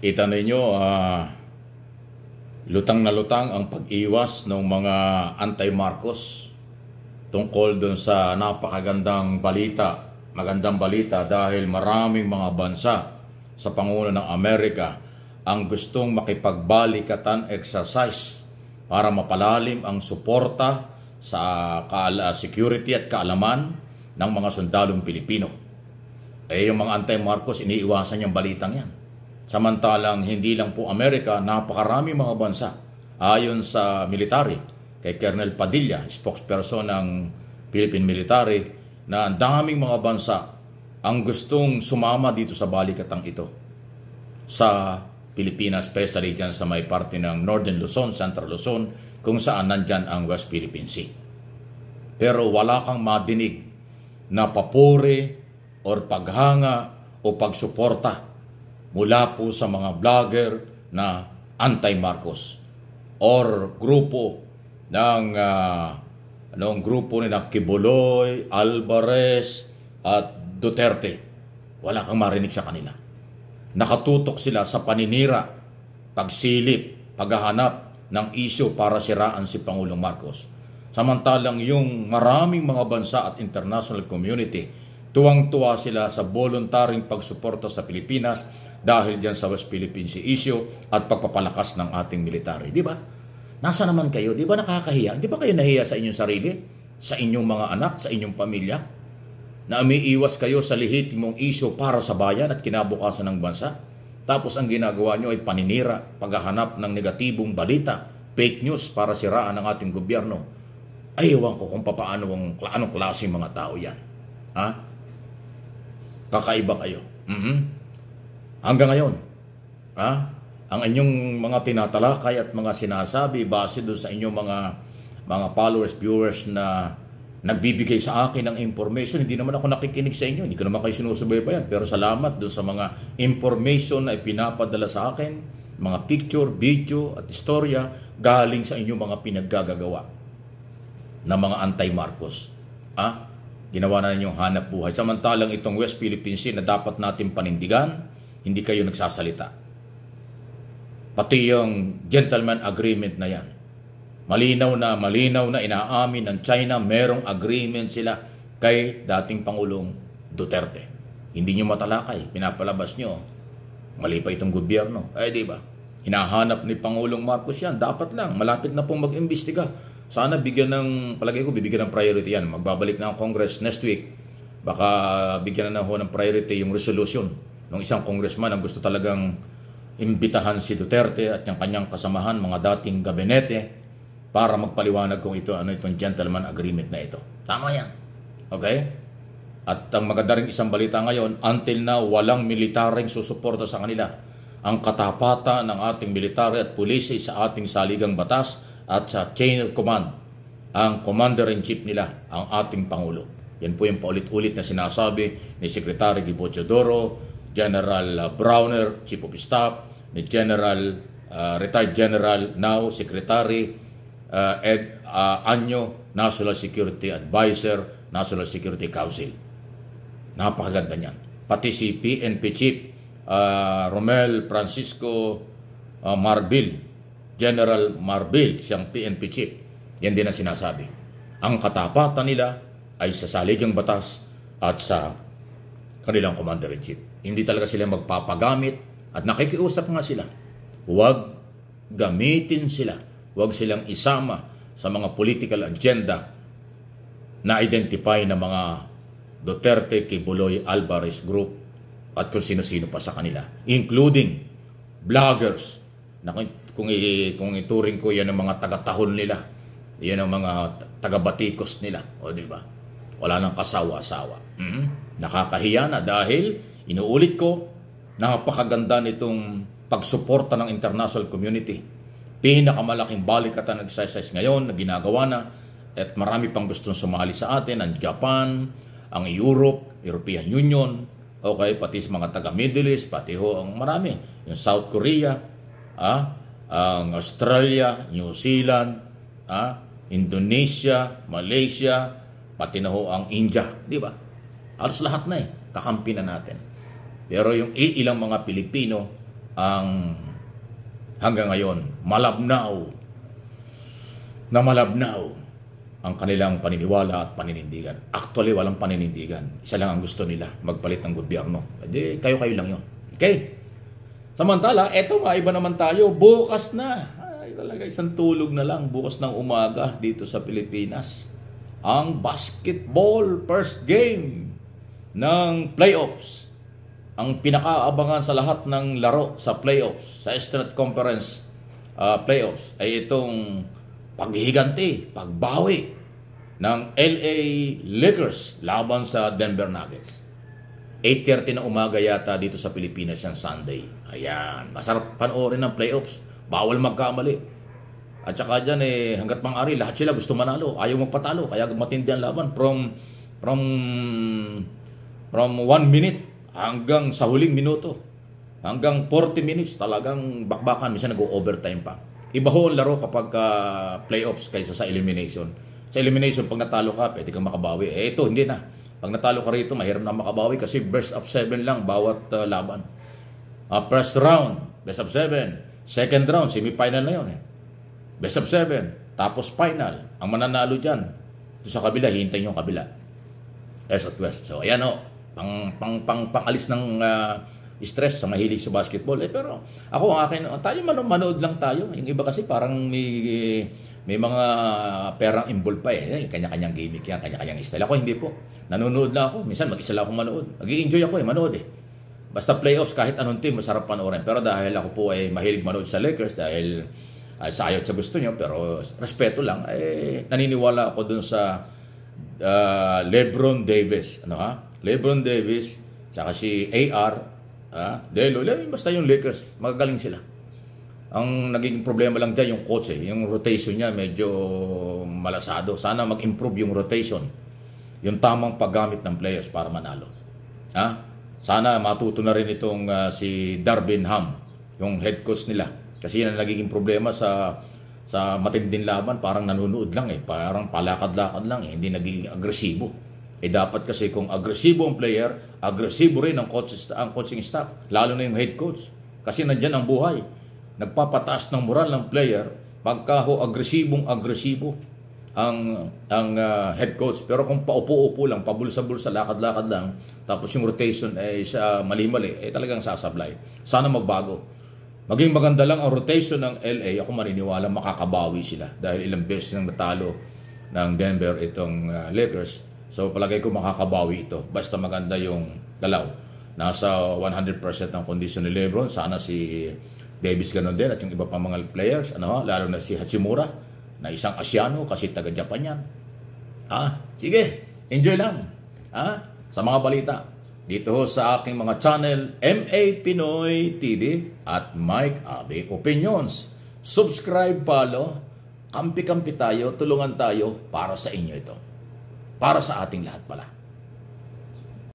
Kita ninyo, lutang na lutang ang pag-iwas ng mga anti-Marcos tungkol dun sa napakagandang balita. Magandang balita dahil maraming mga bansa sa Pangulo ng Amerika ang gustong makipagbalikatan exercise para mapalalim ang suporta sa security at kaalaman ng mga sundalong Pilipino. Yung mga anti-Marcos, iniiwasan yung balitang yan. Samantalang hindi lang po Amerika, napakarami mga bansa. Ayon sa military, kay Colonel Padilla, spokesperson ng Philippine Military, na ang daming mga bansa ang gustong sumama dito sa balikatang ito sa Pilipinas, especially dyan sa may parte ng Northern Luzon, Central Luzon, kung saan nandyan ang West Philippine Sea. Pero wala kang madinig na papuri or paghanga o pagsuporta mula po sa mga vlogger na anti-Marcos or grupo ng grupo ni Kibuloy, Alvarez at Duterte. Wala kang marinig sa kanila. Nakatutok sila sa paninira, pagsilip, paghahanap ng isyu para siraan si Pangulong Marcos. Samantalang yung maraming mga bansa at international community, tuwang-tuwa sila sa voluntaring pagsuporta sa Pilipinas dahil dyan sa West Philippine Sea issue at pagpapalakas ng ating military. Di ba? Nasa naman kayo? Di ba nakakahiya? Di ba kayo nahiya sa inyong sarili? Sa inyong mga anak? Sa inyong pamilya? Na umiiwas kayo sa lehitimong issue para sa bayan at kinabukasan ng bansa? Tapos ang ginagawa nyo ay paninira, paghahanap ng negatibong balita, fake news para siraan ang ating gobyerno. Ay, ewan ko kung anong klaseng mga tao yan. Ha? Kakaiba kayo. Hanggang ngayon, ang inyong mga tinatalakay at mga sinasabi base doon sa inyong mga followers, viewers na nagbibigay sa akin ng information, hindi naman ako nakikinig sa inyo, hindi ko naman kayo sinusubaybayan, pero salamat doon sa mga information na ipinapadala sa akin, mga picture, video at istorya galing sa inyong mga pinaggagawa na mga anti-Marcos. Ginawa na ninyong hanap buhay. Samantalang itong West Philippine Sea na dapat natin panindigan, hindi kayo nagsasalita. Pati yung gentleman agreement na yan. Malinaw na inaamin ng China, merong agreement sila kay dating Pangulong Duterte. Hindi nyo matalakay, pinapalabas nyo. Mali pa itong gobyerno. Di ba? Hinahanap ni Pangulong Marcos yan. Dapat lang, malapit na pong mag-imbestiga. Sana palagay ko bibigyan ng priority yan. Magbabalik na ang Congress next week. Baka bigyan na ho ng priority yung resolution ng isang congressman ang gusto talagang imbitahan si Duterte at yung kanyang kasamahan, mga dating gabinete, para magpaliwanag kung itong gentleman agreement na ito. Tama yan. Okay? At ang maganda rin isang balita ngayon, until now, walang militaring susuporta sa kanila. Ang katapatan ng ating military at pulisi sa ating saligang batas at sa chain of command, ang commander-in-chief nila, ang ating Pangulo. Yan po yung paulit-ulit na sinasabi ni Secretary Gibo Teodoro, General Browner, Chief of Staff, ni retired General, now Secretary Ed Anyo, National Security Advisor, National Security Council. Napakaganda niyan. Pati si PNP Chief Romel Francisco Marbil, General Marbil, siyang PNP Chief. Yan din ang sinasabi. Ang katapatan nila ay sa saligang batas at sa kanilang Commander-in-Chief. Hindi talaga sila magpapagamit at nakikiusap nga sila. Huwag gamitin sila. Huwag silang isama sa mga political agenda na identify na mga Duterte, Kibuloy, Alvarez group at kung sino-sino pa sa kanila. Including vloggers. Na kung ituring ko, yan ang mga taga-tahon nila. Yan ang mga taga-batikos nila. O diba? Wala nang kasawa-sawa. Nakakahiya na dahil inuulit ko, napakaganda nitong pagsuporta ng international community. Pinakamalaking balikatan exercise ngayon na ginagawa na at marami pang gustong sumali sa atin, ang Japan, ang European Union, okay, pati sa mga taga-Middle East, pati ho ang marami, yung South Korea, ang Australia, New Zealand, Indonesia, Malaysia, pati na ho ang India, di ba? Halos lahat na kakampi na natin. Pero yung ilang mga Pilipino ang hanggang ngayon malabnaw ang kanilang paniniwala at paninindigan. Actually, walang paninindigan. Isa lang ang gusto nila, magpalit ng gobyerno. Hindi, kayo-kayo lang yun. Okay? Samantala, eto maiba naman tayo. Bukas na. Ay, talaga isang tulog na lang. Bukas ng umaga dito sa Pilipinas. Ang basketball first game ng playoffs. Ang pinakaabangan sa lahat ng laro sa playoffs, sa Eastern Conference playoffs, ay itong paghihiganti, pagbawi ng LA Lakers laban sa Denver Nuggets. 8:30 na umaga yata dito sa Pilipinas yung Sunday. Ayan, masarap panoorin ng playoffs. Bawal magkamali. At saka dyan hanggat mang-ari, lahat sila gusto manalo. Ayaw magpatalo, kaya matindi ang laban from 1 minute hanggang sa huling minuto. Hanggang 40 minutes talagang bakbakan. Minsan nag-overtime pa. Iba ho ang laro kapag playoffs kaysa sa elimination. Sa elimination, pag natalo ka, pwede kang makabawi. Ito, hindi na. Pag natalo ka rito, mahirap na makabawi kasi best of 7 lang bawat laban. First round, best of 7. Second round, semi-final na yun. Best of 7. Tapos final. Ang mananalo dyan, ito sa kabila, hintayin yung kabila. East at West. So, ayan o. Pang-alis ng stress sa mahilig sa basketball. Pero ako, ang akin, tayo manood lang tayo. Yung iba kasi parang may mga perang involved pa kanya-kanyang gimmick yan, kanya-kanyang style. Ako hindi po. Nanonood lang ako. Minsan mag-isa lang ako manood. Nag-i-enjoy ako manood Basta playoffs, kahit anong team, masarap panoorin. Pero dahil ako po ay mahilig manood sa Lakers, dahil sa ayaw sa gusto nyo, pero respeto lang, naniniwala ako dun sa LeBron Davis. LeBron Davis, tsaka si AR, Delo, basta yung Lakers, magagaling sila. Ang naging problema lang dyan yung coach yung rotation niya medyo malasado. Sana mag-improve yung rotation, yung tamang paggamit ng players para manalo. Sana matuto na rin itong si Darvin Ham, yung head coach nila. Kasi yan ang nagiging problema sa matinding laban, parang nanonood lang parang palakad-lakad lang hindi nagiging agresibo. Dapat kasi kung agresibo ang player, agresibo rin ang coaching staff, lalo na yung head coach. Kasi nandyan ang buhay. Nagpapataas ng moral ng player pagka agresibo ang head coach. Pero kung paupo-upo lang, pabulsa-bulsa, lakad-lakad lang, tapos yung rotation sa mali-mali, talagang sasablay. Sana magbago. Maging maganda lang ang rotation ng LA, ako maniniwala makakabawi sila. Dahil ilang beses nang natalo ng Denver itong Lakers. So palagay ko makakabawi ito. Basta maganda yung galaw. Nasa 100% ang kondisyon ni LeBron. Sana si Davis ganun din at yung iba pang mga players. Lalo na si Hachimura na isang Asyano kasi taga-Japan yan. Sige, enjoy lang. Sa mga balita. Dito sa aking mga channel, MA Pinoy TV at Mike Abe Opinions. Subscribe, follow. Kampi-kampi tayo, tulungan tayo para sa inyo ito. Para sa ating lahat pala.